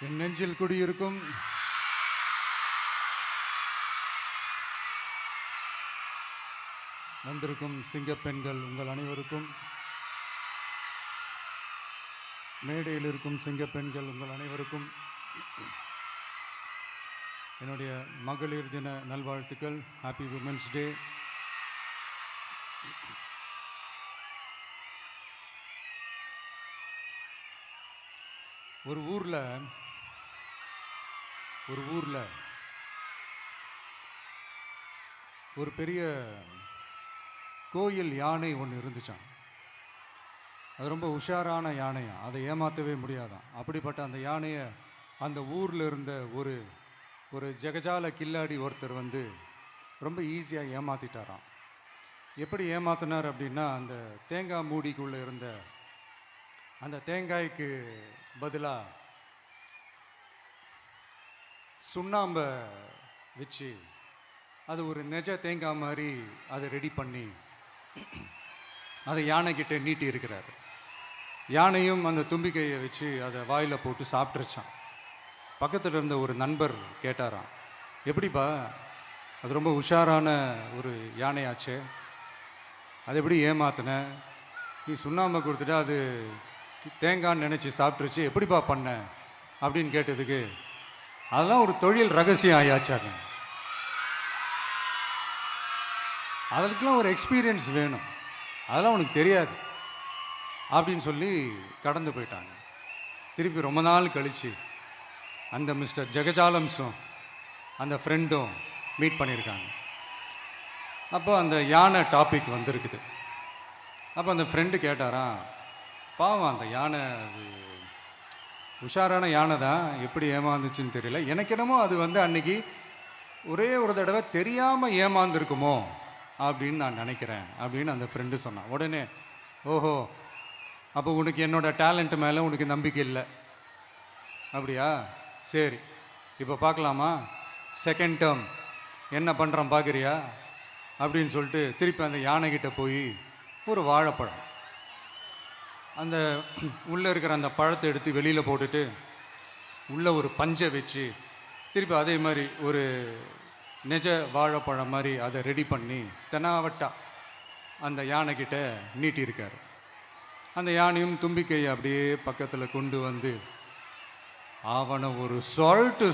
என் நெஞ்சில் குடியிருக்கும் வந்திருக்கும் சிங்கப்பெண்கள் உங்கள் அனைவருக்கும், மேடையில் இருக்கும் சிங்கப்பெண்கள் உங்கள் அனைவருக்கும் என்னுடைய மகளிர் தின நல்வாழ்த்துக்கள். Happy women's day. ஒரு ஊரில் ஒரு பெரிய கோயில் யானை ஒன்று இருந்துச்சான். அது ரொம்ப உஷாரான யானையா, அதை ஏமாற்றவே முடியாதான். அப்படிப்பட்ட அந்த யானையை அந்த ஊரில் இருந்த ஒரு ஜெகஜால கில்லாடி ஒருத்தர் வந்து ரொம்ப ஈஸியாக ஏமாற்றிட்டாராம். எப்படி ஏமாத்தினார் அப்படின்னா, அந்த தேங்காய் மூடிக்குள்ளே இருந்த அந்த தேங்காய்க்கு பதிலாக சுண்ணாம்பை வச்சு அது ஒரு நெஜ தேங்காய் மாதிரி அதை ரெடி பண்ணி அதை யானைக்கிட்ட நீட்டி இருக்கிறாரு. யானையும் அந்த தும்பிக்கையை வச்சு அதை வாயில் போட்டு சாப்பிட்ருச்சான். பக்கத்தில் இருந்த ஒரு நண்பர் கேட்டாராம், எப்படிப்பா, அது ரொம்ப உஷாரான ஒரு யானையாச்சே, அது எப்படி ஏமாத்தின? நீ சுண்ணாம்பை கொடுத்துட்டா அது தேங்காய்ன்னு நினச்சி சாப்பிட்ருச்சு, எப்படிப்பா பண்ண அப்படின்னு கேட்டதுக்கு, அதெல்லாம் ஒரு தொழில் ரகசியம் ஆயாச்சாங்க, அதுக்கெல்லாம் ஒரு எக்ஸ்பீரியன்ஸ் வேணும், அதெல்லாம் உனக்கு தெரியாது அப்படின்னு சொல்லி கடந்து போயிட்டாங்க. திருப்பி ரொம்ப நாள் கழித்து அந்த மிஸ்டர் ஜெகஜாலம்ஸும் அந்த ஃப்ரெண்டும் மீட் பண்ணியிருக்காங்க. அப்போ அந்த யானை டாபிக் வந்திருக்குது. அப்போ அந்த ஃப்ரெண்டு கேட்டாராம், பாவம் அந்த யானை அது உஷாரான யானை தான், எப்படி ஏமாந்துச்சுன்னு தெரியல, எனக்கு என்னமோ அது வந்து அன்னைக்கு ஒரே ஒரு தடவை தெரியாமல் ஏமாந்துருக்குமோ அப்படின்னு நான் நினைக்கிறேன் அப்படின்னு அந்த ஃப்ரெண்டு சொன்னான். உடனே, ஓஹோ, அப்போ உனக்கு என்னோட டேலண்ட் மேலே உனக்கு நம்பிக்கை இல்லை அப்படியா, சரி இப்போ பார்க்கலாமா, செகண்ட் டேர்ம் என்ன பண்ணுறான் பார்க்குறியா அப்படின்னு சொல்லிட்டு திருப்பி அந்த யானைக்கிட்ட போய் ஒரு வாழைப்பழம், அந்த உள்ளே இருக்கிற அந்த பழத்தை எடுத்து வெளியில் போட்டுட்டு உள்ளே ஒரு பஞ்சை வச்சு திருப்பி அதே மாதிரி ஒரு நெஜ வாழைப்பழம் மாதிரி அதை ரெடி பண்ணி தெனாவட்டா அந்த யானைக்கிட்ட நீட்டியிருக்காரு. அந்த யானையும் தும்பிக்கையை அப்படியே பக்கத்தில் கொண்டு வந்து அவனை ஒரு சொல்ட்டு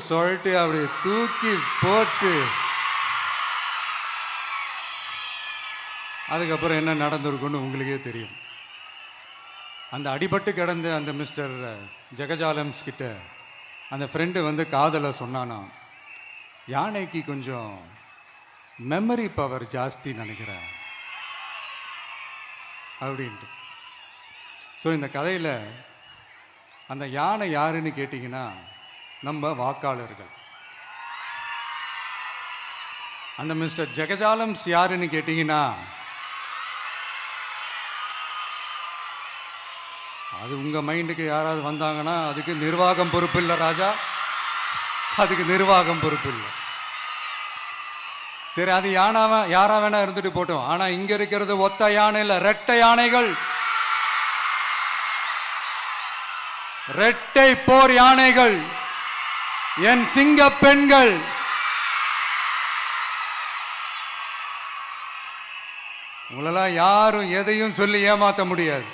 அப்படியே தூக்கி போட்டு, அதுக்கப்புறம் என்ன நடந்திருக்குன்னு உங்களுக்கே தெரியும். அந்த அடிபட்டு கிடந்த அந்த மிஸ்டர் ஜெகஜாலம்ஸ் கிட்ட அந்த ஃப்ரெண்டு வந்து காதலை சொன்னானா, யானைக்கு கொஞ்சம் மெமரி பவர் ஜாஸ்தி நினைக்கிறேன் அப்படின்ட்டு. ஸோ இந்த கதையில் அந்த யானை யாருன்னு கேட்டிங்கன்னா நம்ம வாக்காளர்கள். அந்த மிஸ்டர் ஜெகஜாலம்ஸ் யாருன்னு கேட்டிங்கன்னா அது உங்கள் மைண்டுக்கு யாராவது வந்தாங்கன்னா அதுக்கு நிர்வாகம் பொறுப்பு இல்லை ராஜா, அதுக்கு நிர்வாகம் பொறுப்பு இல்லை. சரி, அது யாரா வேணா இருந்துட்டு போட்டோம். ஆனால் இங்கே இருக்கிறது ஒத்த யானை இல்லை, ரெட்டை யானைகள், ரெட்டை போர் யானைகள், என் சிங்க பெண்கள். உங்களெல்லாம் யாரும் எதையும் சொல்லி ஏமாற்ற முடியாது.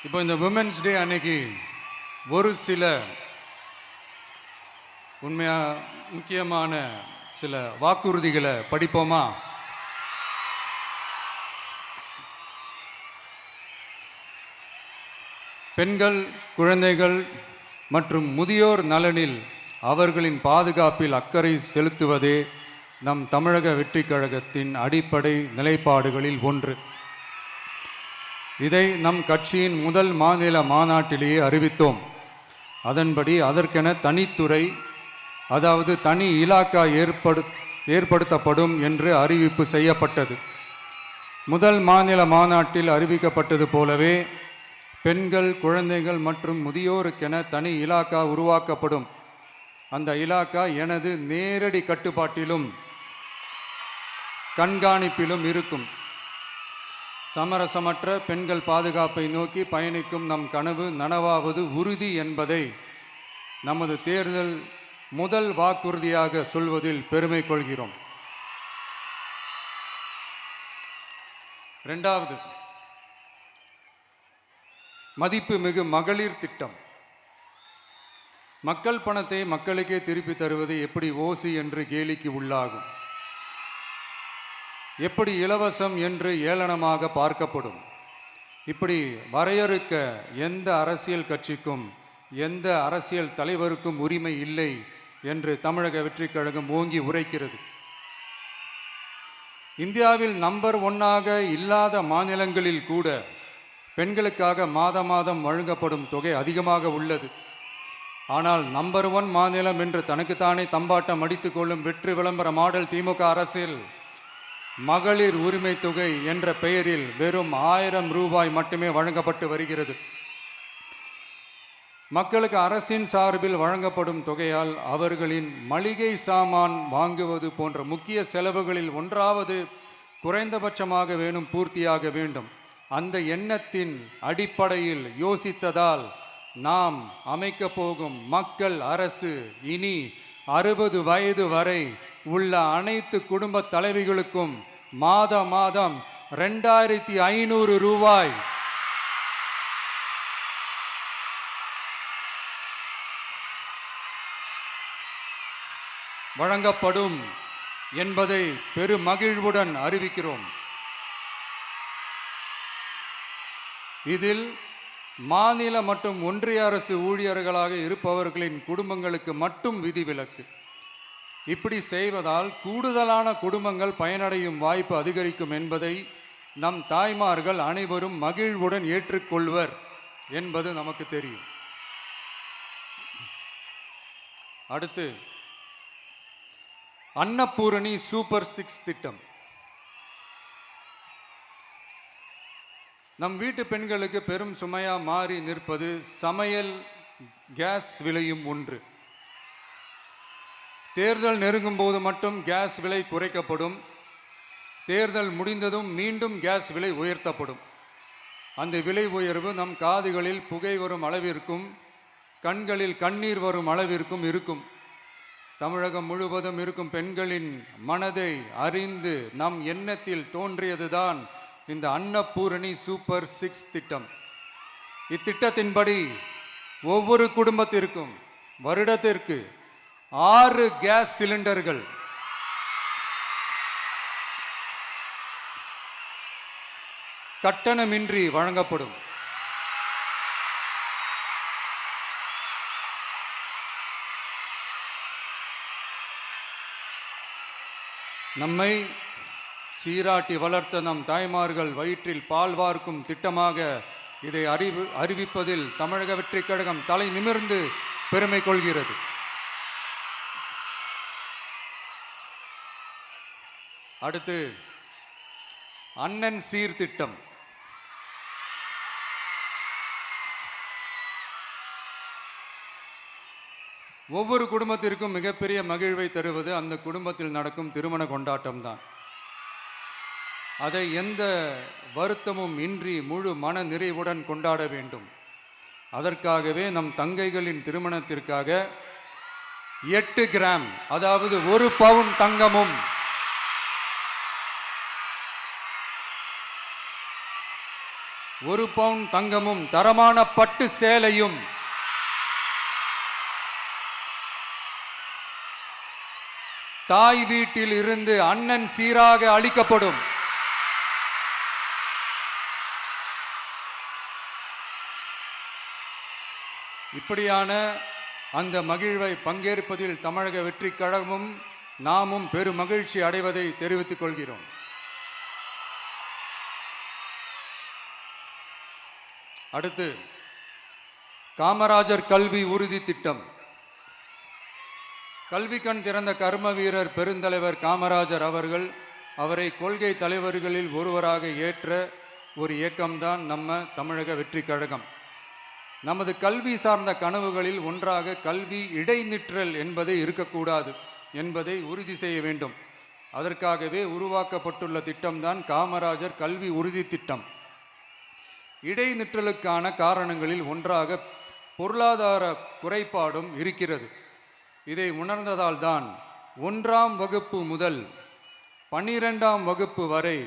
இப்போ இந்த விமென்ஸ் டே அன்னைக்கு ஒரு சில முக்கியமான சில வாக்குறுதிகளை படிப்போமா? பெண்கள், குழந்தைகள் மற்றும் முதியோர் நலனில் அவர்களின் பாதுகாப்பில் அக்கறை செலுத்துவதே நம் தமிழக வெற்றிக் கழகத்தின் அடிப்படை நிலைப்பாடுகளில் ஒன்று. இதை நம் கட்சியின் முதல் மாநில மாநாட்டிலேயே அறிவித்தோம். அதன்படி அதற்கென தனித்துறை, அதாவது தனி இலாக்கா ஏற்படுத்தப்படும் என்று அறிவிப்பு செய்யப்பட்டது. முதல் மாநில மாநாட்டில் அறிவிக்கப்பட்டது போலவே பெண்கள், குழந்தைகள் மற்றும் முதியோருக்கென தனி இலாக்கா உருவாக்கப்படும். அந்த இலாக்கா எனது நேரடி கட்டுப்பாட்டிலும் கண்காணிப்பிலும் இருக்கும். சமரசமற்ற பெண்கள் பாதுகாப்பை நோக்கி பயணிக்கும் நம் கனவு நனவாவது உறுதி என்பதை நமது தேர்தல் முதல் வாக்குறுதியாக சொல்வதில் பெருமை கொள்கிறோம். இரண்டாவது, மதிப்புமிகு மகளிர் திட்டம். மக்கள் பணத்தை மக்களுக்கே திருப்பி தருவது எப்படி ஓசி என்று கேலிக்கு உள்ளாகும், எப்படி இலவசம் என்று ஏளனமாக பார்க்கப்படும். இப்படி வரையறுக்க எந்த அரசியல் கட்சிக்கும் எந்த அரசியல் தலைவருக்கும் உரிமை இல்லை என்று தமிழக வெற்றிக் கழகம் ஓங்கி உரைக்கிறது. இந்தியாவில் நம்பர் 1 இல்லாத மாநிலங்களில் கூட பெண்களுக்காக மாதம் வழங்கப்படும் தொகை அதிகமாக உள்ளது. ஆனால் நம்பர் 1 மாநிலம் என்று தனக்குத்தானே தம்பாட்டம் அடித்துக் கொள்ளும் வெற்றி விளம்பர மாடல் திமுக அரசில் மகளிர் உரிமை தொகை என்ற பெயரில் வெறும் 1000 ரூபாய் மட்டுமே வழங்கப்பட்டு வருகிறது. மக்களுக்கு அரசின் சார்பில் வழங்கப்படும் தொகையால் அவர்களின் மளிகை சாமான் வாங்குவது போன்ற முக்கிய செலவுகளில் ஒன்றாவது குறைந்தபட்சமாக வேணும் பூர்த்தியாக வேண்டும். அந்த எண்ணத்தின் அடிப்படையில் யோசித்ததால் நாம் அமைக்க போகும் மக்கள் அரசு இனி 60 வயது வரை உள்ள அனைத்து குடும்ப தலைவிகளுக்கும் மாதம் 2500 ரூபாய் வழங்கப்படும் என்பதை பெருமகிழ்வுடன் அறிவிக்கிறோம். இதில் மாநில மற்றும் ஒன்றிய அரசு ஊழியர்களாக இருப்பவர்களின் குடும்பங்களுக்கு மட்டும் விதிவிலக்கு. இப்படி செய்வதால் கூடுதலான குடும்பங்கள் பயனடையும் வாய்ப்பு அதிகரிக்கும் என்பதை நம் தாய்மார்கள் அனைவரும் மகிழ்வுடன் ஏற்றுக்கொள்வர் என்பது நமக்கு தெரியும். அடுத்து, அன்னபூரணி சூப்பர் 6 திட்டம். நம் வீட்டு பெண்களுக்கு பெரும் சுமையா மாறி நிற்பது சமையல் கேஸ் விலையும் ஒன்று. தேர்தல் நெருங்கும் போது மட்டும் கேஸ் விலை குறைக்கப்படும், தேர்தல் முடிந்ததும் மீண்டும் கேஸ் விலை உயர்த்தப்படும். அந்த விலை உயர்வு நம் காதுகளில் புகை வரும் அளவிற்கும் கண்களில் கண்ணீர் வரும் அளவிற்கும் இருக்கும். தமிழகம் முழுவதும் இருக்கும் பெண்களின் மனதை அறிந்து நம் எண்ணத்தில் தோன்றியதுதான் இந்த அன்னபூரணி சூப்பர் 6 திட்டம். இத்திட்டத்தின்படி ஒவ்வொரு குடும்பத்திற்கும் வருடத்திற்கு 6 கேஸ் சிலிண்டர்கள் கட்டணமின்றி வழங்கப்படும். நம்மை சீராட்டி வளர்த்த நம் தாய்மார்கள் வயிற்றில் பால் வார்க்கும் திட்டமாக இதை அறிவிப்பதில் தமிழக வெற்றிக் கழகம் தலை நிமிர்ந்து பெருமை கொள்கிறது. அடுத்து, அண்ணன் சீர்திட்டம். ஒவ்வொரு குடும்பத்திற்கும் மிகப்பெரிய மகிழ்வை தருவது அந்த குடும்பத்தில் நடக்கும் திருமண கொண்டாட்டம் தான். அதை எந்த வருத்தமும் இன்றி முழு மன நிறைவுடன் கொண்டாட வேண்டும். அதற்காகவே நம் தங்கைகளின் திருமணத்திற்காக 8 கிராம், அதாவது 1 பவுன் தங்கமும் 1 பவுன் தங்கமும் தரமான பட்டு சேலையும் தாய் வீட்டில் இருந்து அண்ணன் சீராக அளிக்கப்படும். இப்படியான அந்த மகிழ்வை பங்கேற்பதில் தமிழக வெற்றிக் கழகமும் நாமும் பெரும் மகிழ்ச்சி அடைவதை தெரிவித்துக் கொள்கிறோம். அடுத்து, காமராஜர் கல்வி உறுதி திட்டம். கல்வி கண் திறந்த கர்ம வீரர் பெருந்தலைவர் காமராஜர் அவரை கொள்கை தலைவர்களில் ஒருவராக ஏற்ற ஒரு இயக்கம்தான் நம்ம தமிழக வெற்றிக் கழகம். நமது கல்வி சார்ந்த கனவுகளில் ஒன்றாக கல்வி இடைநிற்றல் என்பதை இருக்கக்கூடாது என்பதை உறுதி செய்ய வேண்டும். அதற்காகவே உருவாக்கப்பட்டுள்ள திட்டம்தான் காமராஜர் கல்வி உறுதி திட்டம். இடைநிற்றலுக்கான காரணங்களில் ஒன்றாக பொருளாதார குறைபாடும் இருக்கிறது. இதை உணர்ந்ததால் தான் 1ஆம் வகுப்பு முதல் 12ஆம் வகுப்பு வரை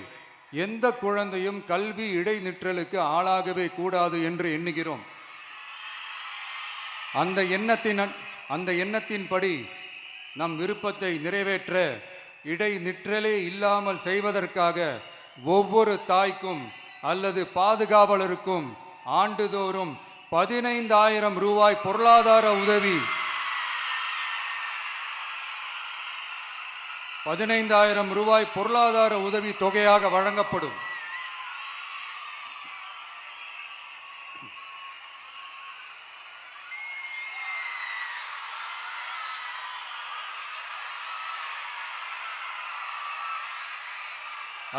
எந்த குழந்தையும் கல்வி இடைநிற்றலுக்கு ஆளாகவே கூடாது என்று எண்ணுகிறோம். அந்த எண்ணத்தின்படி நம் விருப்பத்தை நிறைவேற்ற இடைநிற்றலே இல்லாமல் செய்வதற்காக ஒவ்வொரு தாய்க்கும் அல்லது பாதுகாவலருக்கும் ஆண்டுதோறும் 15,000 ரூபாய் பொருளாதார உதவி 15,000 ரூபாய் பொருளாதார உதவி தொகையாக வழங்கப்படும்.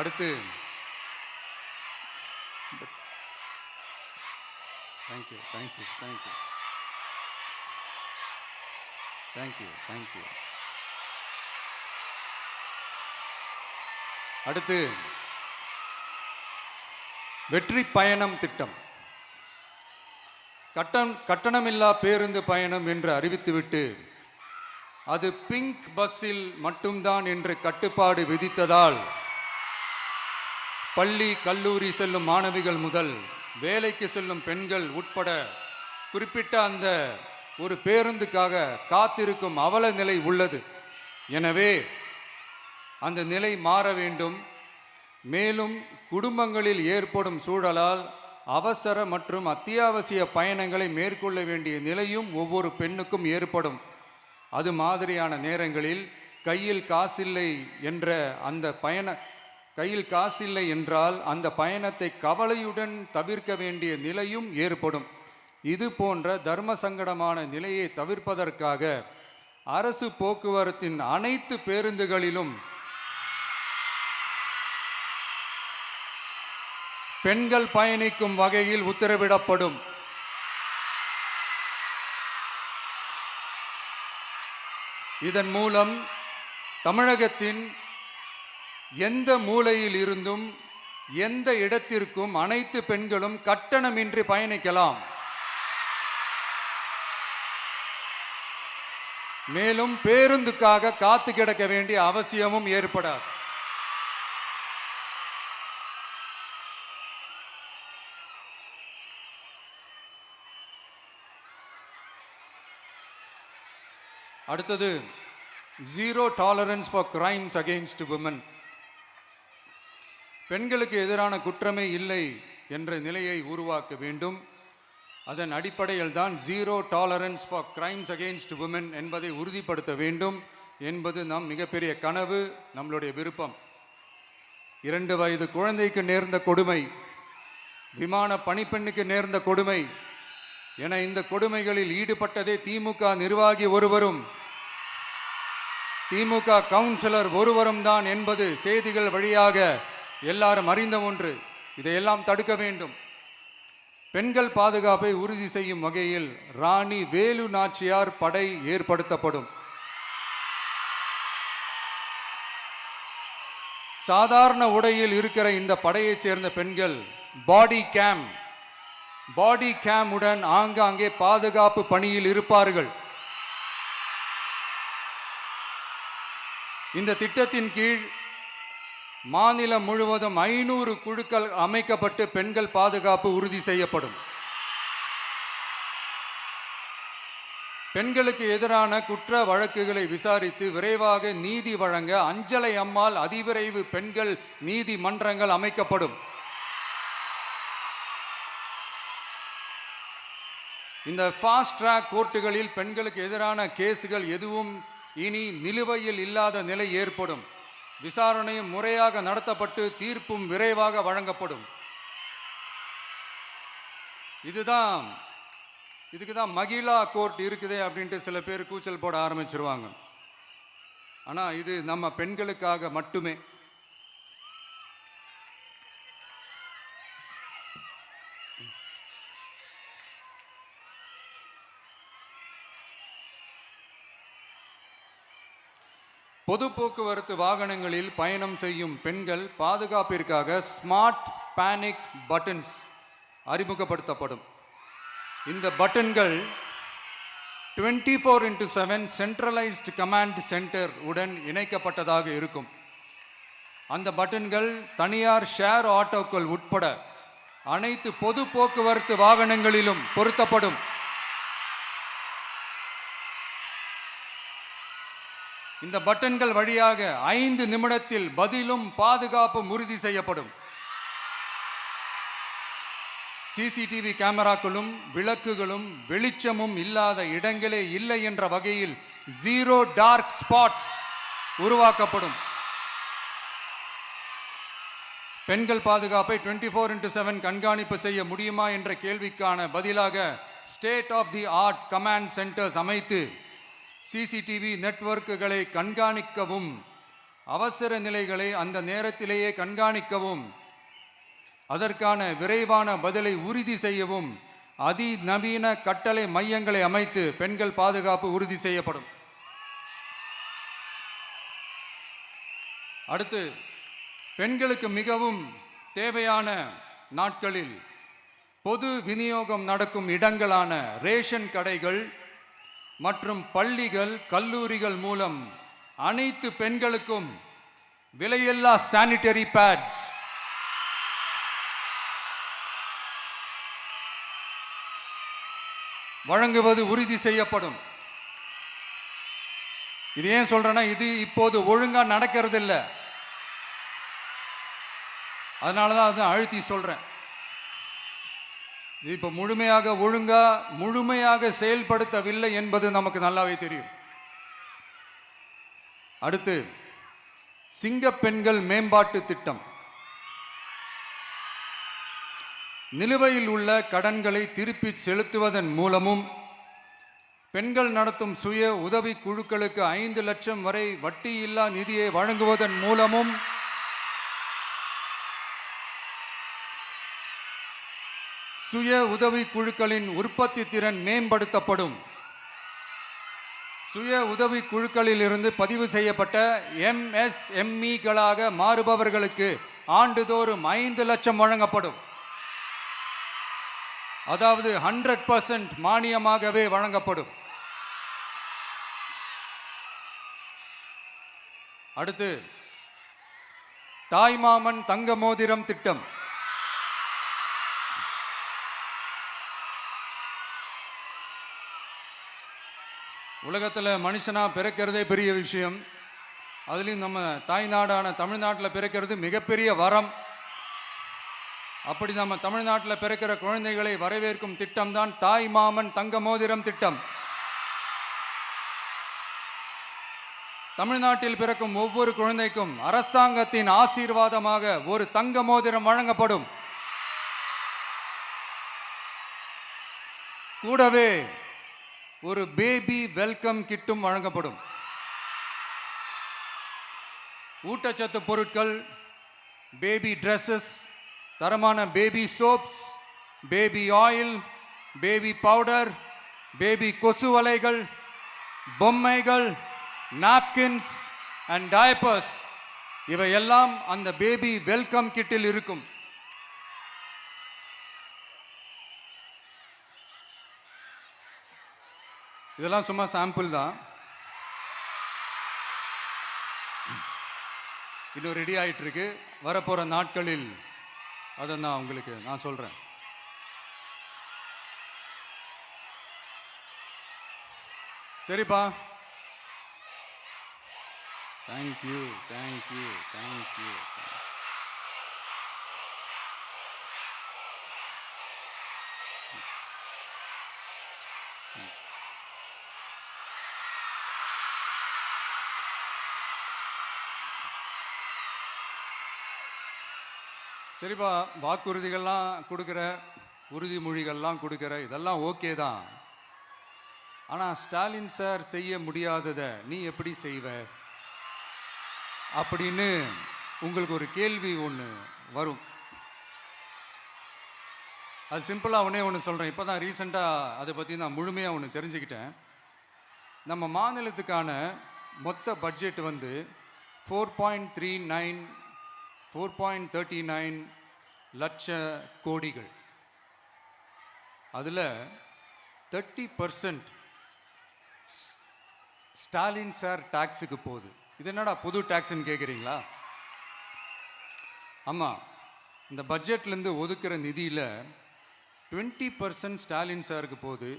அடுத்து thank you thank you thank you thank you thank you அடுத்து வெற்றி பயணம் திட்டம். கட்டணமில்லா பேருந்து பயணம் என்று அறிவித்துவிட்டு அது பிங்க் பஸ்ஸில் மட்டும்தான் என்று கட்டுப்பாடு விதித்ததால் பள்ளி கல்லூரி செல்லும் மாணவிகள் முதல் வேலைக்கு செல்லும் பெண்கள் உட்பட குறிப்பிட்ட அந்த ஒரு பேருந்துக்காக காத்திருக்கும் அவல நிலை உள்ளது. எனவே அந்த நிலை மாற வேண்டும். மேலும் குடும்பங்களில் ஏற்படும் சூழலால் அவசர மற்றும் அத்தியாவசிய பயணங்களை மேற்கொள்ள வேண்டிய நிலையும் ஒவ்வொரு பெண்ணுக்கும் ஏற்படும். அது மாதிரியான நேரங்களில் கையில் காசில்லை என்றால் அந்த பயணத்தை கவலையுடன் தவிர்க்க வேண்டிய நிலையும் ஏற்படும். இது போன்ற தர்ம சங்கடமான நிலையை தவிர்ப்பதற்காக அரசு போக்குவரத்தின் அனைத்து பேருந்துகளிலும் பெண்கள் பயணிக்கும் வகையில் உத்தரவிடப்படும். இதன் மூலம் தமிழகத்தின் எந்த மூலையில் இருந்தும் எந்த இடத்திற்கும் அனைத்து பெண்களும் கட்டணமின்றி பயணிக்கலாம். மேலும் பேருந்துக்காக காத்து கிடக்க வேண்டிய அவசியமும் ஏற்படாது. அடுத்தது zero tolerance for crimes against women. பெண்களுக்கு எதிரான குற்றமே இல்லை என்ற நிலையை உருவாக்க வேண்டும். அதன் அடிப்படையில் தான் zero tolerance for crimes against women என்பதை உறுதிப்படுத்த வேண்டும் என்பது நம் மிகப்பெரிய கனவு, நம்மளுடைய விருப்பம். 2 வயது குழந்தைக்கு நேர்ந்த கொடுமை, விமான பணிப்பெண்ணுக்கு நேர்ந்த கொடுமை என இந்த கொடுமைகளில் ஈடுபட்டதே திமுக நிர்வாகி ஒருவரும் திமுக கவுன்சிலர் ஒருவரும் தான் என்பது செய்திகள் வழியாக எல்லாரும் அறிந்த ஒன்று. இதையெல்லாம் தடுக்க வேண்டும். பெண்கள் பாதுகாப்பை உறுதி செய்யும் வகையில் ராணி வேலு நாச்சியார் படை ஏற்படுத்தப்படும். சாதாரண உடையில் இருக்கிற இந்த படையைச் சேர்ந்த பெண்கள் பாடி கேம் உடன் ஆங்காங்கே பாதுகாப்பு பணியில் இருப்பார்கள். இந்த திட்டத்தின் கீழ் மாநிலம் முழுவதும் 500 குழுக்கள் அமைக்கப்பட்டு பெண்கள் பாதுகாப்பு உறுதி செய்யப்படும். பெண்களுக்கு எதிரான குற்ற வழக்குகளை விசாரித்து விரைவாக நீதி வழங்க அஞ்சலை அம்மாள் அதிவிரைவு பெண்கள் நீதிமன்றங்கள் அமைக்கப்படும். இந்த ஃபாஸ்ட் ட்ராக் கோர்ட்டுகளில் பெண்களுக்கு எதிரான கேஸுகள் எதுவும் இனி நிலுவையில் இல்லாத நிலை ஏற்படும். விசாரணையும் முறையாக நடத்தப்பட்டு தீர்ப்பும் விரைவாக வழங்கப்படும். இதுக்கு தான் மகிழா கோர்ட் இருக்குதே அப்படின்ட்டு சில பேர் கூச்சல் போட ஆரம்பிச்சிருவாங்க. ஆனால் இது நம்ம பெண்களுக்காக மட்டுமே. பொது போக்குவரத்து வாகனங்களில் பயணம் செய்யும் பெண்கள் பாதுகாப்பிற்காக ஸ்மார்ட் பேனிக் பட்டன்ஸ் அறிமுகப்படுத்தப்படும். இந்த பட்டன்கள் 24/7 சென்ட்ரலைஸ்ட் கமாண்ட் சென்டர் உடன் இணைக்கப்பட்டதாக இருக்கும். அந்த பட்டன்கள் தனியார் ஷேர் ஆட்டோக்கள் உட்பட அனைத்து பொது போக்குவரத்து வாகனங்களிலும் பொருத்தப்படும். இந்த பட்டன்கள் வழியாக 5 நிமிடத்தில் பதிலும் பாதுகாப்பும் உறுதி செய்யப்படும். சிசிடிவி கேமராக்களும் விளக்குகளும் வெளிச்சமும் இல்லாத இடங்களே இல்லை என்ற வகையில் 0 டார்க் ஸ்பாட்ஸ் உருவாக்கப்படும். பெண்கள் பாதுகாப்பை 24/7 கண்காணிப்பு செய்ய முடியுமா என்ற கேள்விக்கான பதிலாக state of the art command centres அமைத்து சிசிடிவி நெட்வொர்க்குகளை கண்காணிக்கவும் அவசர நிலைகளை அந்த நேரத்திலேயே கண்காணிக்கவும் அதற்கான விரைவான பதிலை உறுதி செய்யவும் அதிநவீன கட்டளை மையங்களை அமைத்து பெண்கள் பாதுகாப்பு உறுதி செய்யப்படும். அடுத்து, பெண்களுக்கு மிகவும் தேவையான நாட்களில் பொது விநியோகம் நடக்கும் இடங்களான ரேஷன் கடைகள் மற்றும் பள்ளிகள் கல்லூரிகள் மூலம் அனைத்து பெண்களுக்கும் விலையில்லா சானிட்டரி பேட்ஸ் வழங்குவது உறுதி செய்யப்படும். இது ஏன் சொல்றேன்னா, இது இப்போது ஒழுங்கா நடக்கிறது இல்லை, அதனாலதான் அதை அழுத்தி சொல்றேன். இது இப்ப முழுமையாக செயல்படுத்தவில்லை என்பது நமக்கு நல்லாவே தெரியும். அடுத்து, சிங்கப்பெண்கள் மேம்பாட்டு திட்டம். நிலுவையில் உள்ள கடன்களை திருப்பி செலுத்துவதன் மூலமும் பெண்கள் நடத்தும் சுய உதவி குழுக்களுக்கு 5 லட்சம் வரை வட்டியில்லா நிதியை வழங்குவதன் மூலமும் சுய உதவி குழுக்களின் உற்பத்தி திறன் மேம்படுத்தப்படும். சுய உதவி குழுக்களில் இருந்து பதிவு செய்யப்பட்ட MSMEகளாக மாறுபவர்களுக்கு ஆண்டுதோறும் 5 லட்சம் வழங்கப்படும். அதாவது 100% மானியமாகவே வழங்கப்படும். அடுத்து, தாய்மாமன் தங்க மோதிரம் திட்டம். உலகத்தில் மனுஷனா பிறக்கிறதே பெரிய விஷயம். அதுலேயும் நம்ம தாய்நாடான தமிழ்நாட்டில் பிறக்கிறது மிகப்பெரிய வரம். அப்படி நம்ம தமிழ்நாட்டில் பிறக்கிற குழந்தைகளை வரவேற்கும் திட்டம் தான் தாய் மாமன் தங்க மோதிரம் திட்டம். தமிழ்நாட்டில் பிறக்கும் ஒவ்வொரு குழந்தைக்கும் அரசாங்கத்தின் ஆசீர்வாதமாக ஒரு தங்க மோதிரம் வழங்கப்படும். கூடவே ஒரு பேபி வெல்கம் கிட்டும் வழங்கப்படும். ஊட்டச்சத்து பொருட்கள், பேபி ட்ரெஸ்ஸஸ், தரமான baby soaps, baby oil, baby powder, baby கொசு வலைகள், பொம்மைகள், நாப்கின்ஸ் அண்ட் டயப்பர்ஸ் இவையெல்லாம் அந்த பேபி வெல்கம் கிட்டில் இருக்கும். இதெல்லாம் சும்மா சாம்பிள் தான். இன்னும் ரெடி ஆயிட்டு இருக்கு. வரப்போற நாட்களில் அதை நான் சொல்றேன். சரிப்பா, தேங்க்யூ. சரிப்பா, வாக்குறுதிகள்லாம் கொடுக்குற, உறுதிமொழிகள்லாம் கொடுக்குற, இதெல்லாம் ஓகே தான். ஆனால் ஸ்டாலின் சார் செய்ய முடியாததை நீ எப்படி செய்வ அப்படின்னு உங்களுக்கு ஒரு கேள்வி ஒன்று வரும். அது சிம்பிளாக ஒன்று சொல்கிறேன். இப்போ தான் ரீசெண்டாக அதை பற்றி நான் முழுமையாக ஒன்று தெரிஞ்சுக்கிட்டேன். நம்ம மாநிலத்துக்கான மொத்த பட்ஜெட் வந்து 4.39 லட்ச கோடிகள். அதில் 30% ஸ்டாலின் சார் டாக்ஸுக்கு போகுது. இது என்னடா புது டாக்ஸ்ன்னு கேட்குறீங்களா? ஆமாம், இந்த பட்ஜெட்லேருந்து ஒதுக்குற நிதியில் 20% ஸ்டாலின் சாருக்கு போகுது.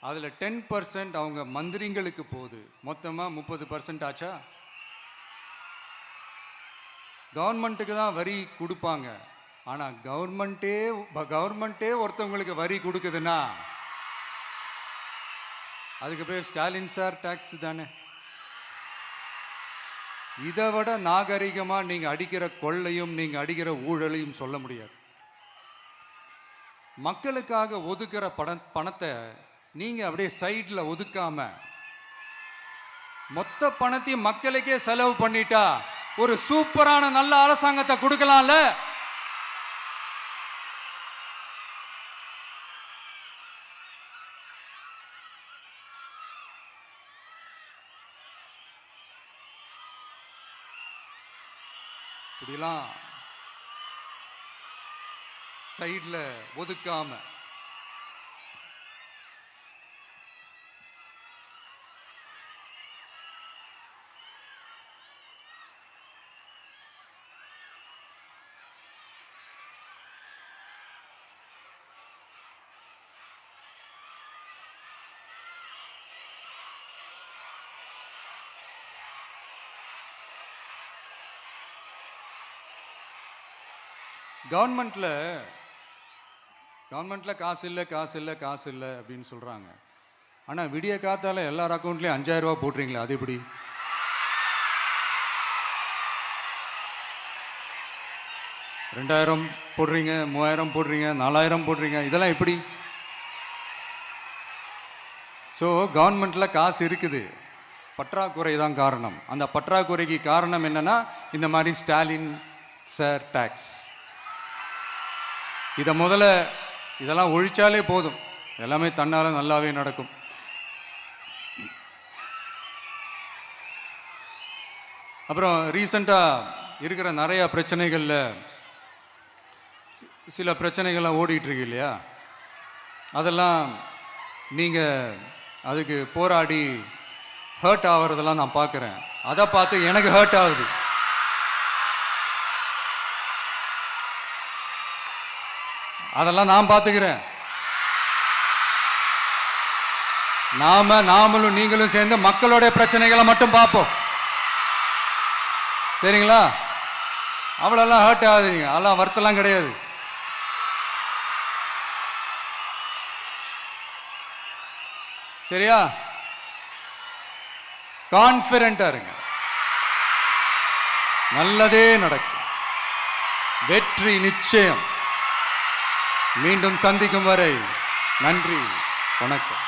அதில் 10% அவங்க மந்திரிங்களுக்கு போகுது. மொத்தமாக 30% ஆச்சா? கவர்மெண்ட்டுக்கு தான் வரி கொடுப்பாங்க. ஆனால் கவர்மெண்ட்டே ஒருத்தவங்களுக்கு வரி கொடுக்குதுன்னா அதுக்கு பேர் ஸ்டாலின் சார் டாக்ஸ் தானே. இதை விட நாகரிகமாக நீங்கள் அடிக்கிற கொள்ளையும் நீங்கள் அடிக்கிற ஊழலையும் சொல்ல முடியாது. மக்களுக்காக ஒதுக்குற பணத்தை நீங்கள் அப்படியே சைடில் ஒதுக்காம மொத்த பணத்தையும் மக்களுக்கே செலவு பண்ணிட்டா ஒரு சூப்பரான நல்ல அரசாங்கத்தை கொடுக்கலாம்ல. இப்படிலாம் சைடில் ஒதுக்காம கவர்மெண்ட்டில் காசு இல்லை அப்படின்னு சொல்கிறாங்க. ஆனால் விடிய காத்தால எல்லார் அக்கௌண்ட்லேயும் 5000 ரூபா போட்டுறீங்களா? அது எப்படி? $2000 போடுறீங்க, 3000 போடுறீங்க, 4000 போடுறீங்க, இதெல்லாம் எப்படி? ஸோ கவர்மெண்ட்டில் காசு இருக்குது, பற்றாக்குறை தான் காரணம். அந்த பற்றாக்குறைக்கு காரணம் என்னன்னா இந்த மாதிரி ஸ்டாலின் சார் டாக்ஸ். இதெல்லாம் ஒழிச்சாலே போதும், எல்லாமே தன்னால நல்லாவே நடக்கும். அப்புறம் ரீசண்டாக இருக்கிற நிறைய பிரச்சனைகளில் சில பிரச்சனைகள்லாம் ஓடிட்டு இருக்கு இல்லையா? அதெல்லாம் நீங்கள் அதுக்கு போராடி ஹர்ட் ஆகிறதெல்லாம் நான் பார்க்குறேன். அதை பார்த்து எனக்கு ஹர்ட் ஆகுது. அதெல்லாம் நான் பார்த்துக்கிறேன். நாமளும் நீங்களும் சேர்ந்து மக்களுடைய பிரச்சனைகளை மட்டும் பார்ப்போம், சரிங்களா? அவ்வளோலாம் ஹர்ட் ஆகுதுங்க, அதெல்லாம் வருத்தலாம் கிடையாது. சரியா? கான்ஃபிடென்ட்டா இருங்க, நல்லதே நடக்கும், வெற்றி நிச்சயம். மீண்டும் சந்திக்கும் வரை நன்றி, வணக்கம்.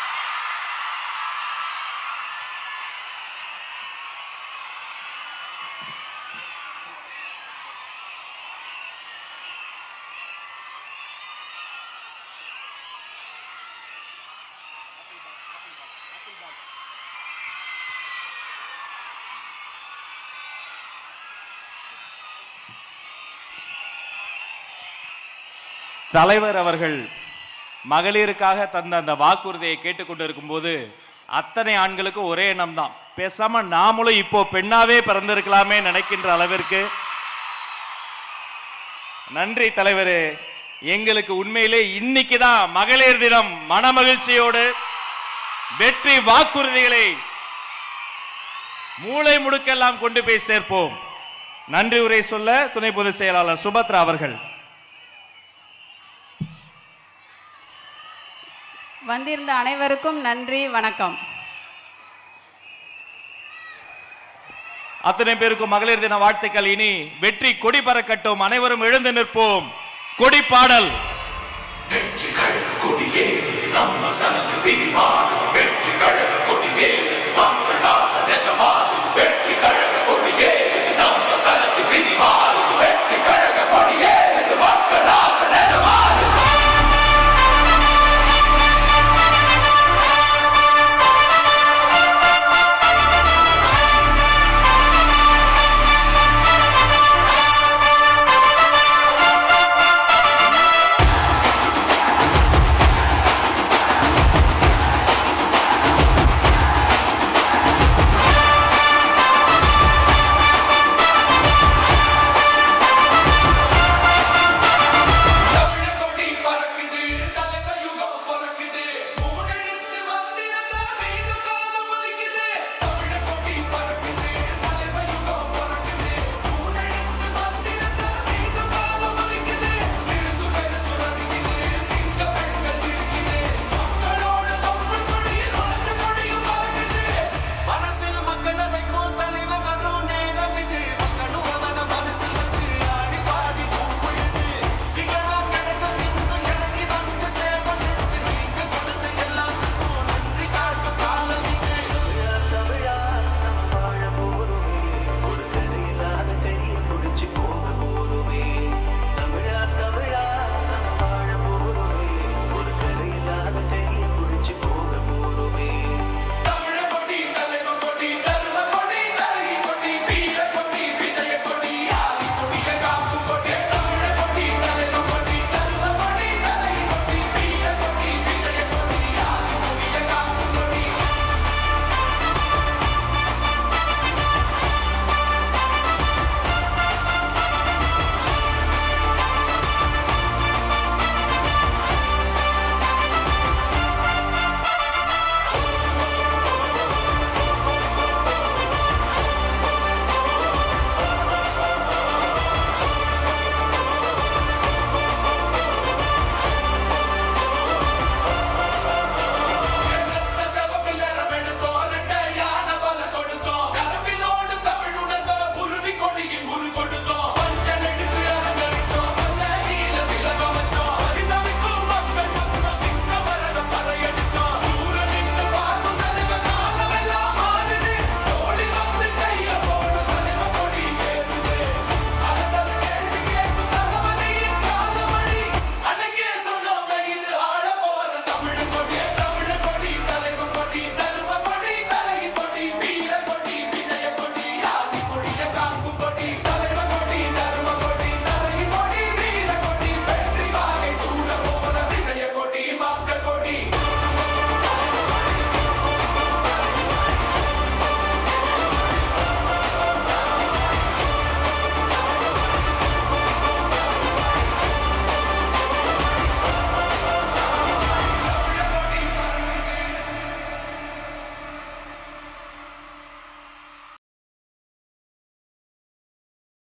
தலைவர் அவர்கள் மகளிருக்காக தந்த அந்த வாக்குறுதியை கேட்டுக்கொண்டிருக்கும் போது அத்தனை ஆண்களுக்கு ஒரே எண்ணம் தான், பேசாம நாமளும் இப்போ பெண்ணாவே பிறந்திருக்கலாமே நினைக்கின்ற அளவிற்கு. நன்றி தலைவரே, எங்களுக்கு உண்மையிலே இன்னைக்கு தான் மகளிர் தினம். மனமகிழ்ச்சியோடு வெற்றி வாக்குறுதிகளை மூளை முடுக்கெல்லாம் கொண்டு போய் சேர்ப்போம். நன்றி உரை சொல்ல துணை பொதுச் செயலாளர் சுபத்ரா அவர்கள். வந்திருந்த அனைவருக்கும் நன்றி, வணக்கம். அத்தனை பேருக்கும் மகளிர் தின வாழ்த்துக்கள். இனி வெற்றி கொடி பறக்கட்டும், அனைவரும் எழுந்து நிற்போம். கொடி பாடல்.